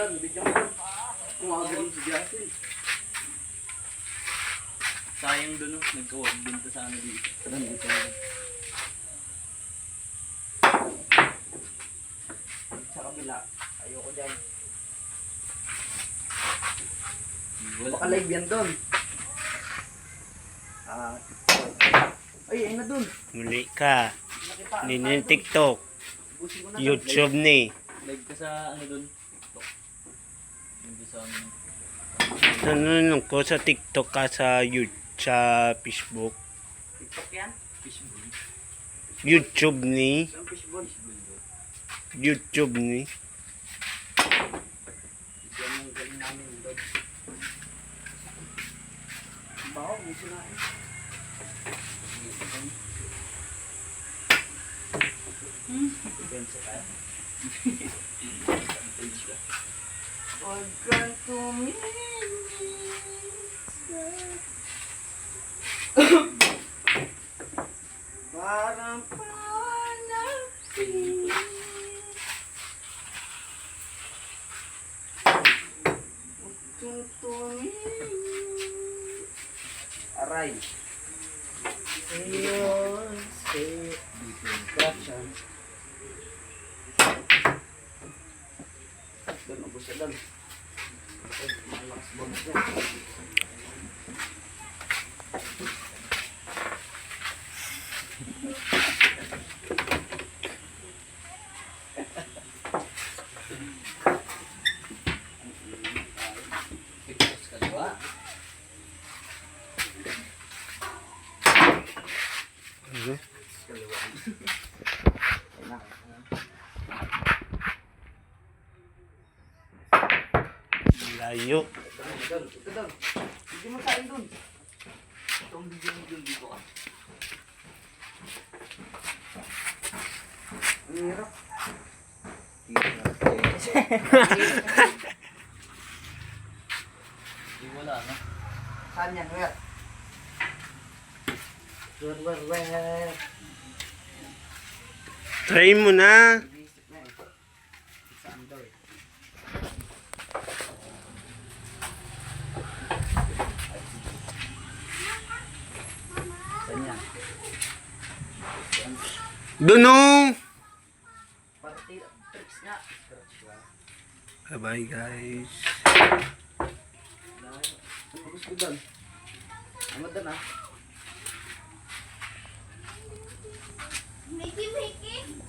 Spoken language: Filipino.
Yan, bigyan mo. Kumagaling si Justin. Sayang doon, nagkawag din to sa ano dito. Dito. Sa kabila. Ayoko dyan. Baka live yan doon. Ay, ayun na doon. Muli ka. Hindi na yung TikTok. Busin ko na. YouTube ni. Live ka sa ano doon. Hindi sa ano. Nanunong ko sa TikTok ka sa YouTube, sa Facebook. TikTok yan? Fishbowl. YouTube ni. Ang fishball. YouTube ni. Yan yung galing namin doon. Bawa, may sinain. Bensa tayo. Huwag kang parang panasin. Huwag kang tumingin. Aray. Ayun. Gotcha. Doon, ubos na doon. Malakas bonus yan. Pictures kaliwa. Kaliwa. Layo. Doon, ito doon. Hindi mo kain doon. Itong video mo doon dito ka. Ang hirap. Hindi wala na. Saan yan? Where? Where? Try mo na. Iisip na eh. Saan daw eh? Saan yan? Duno. Party tricks nga. Bye-bye guys. Ano gusto ko doon? Ano doon ah? Mickey, Mickey.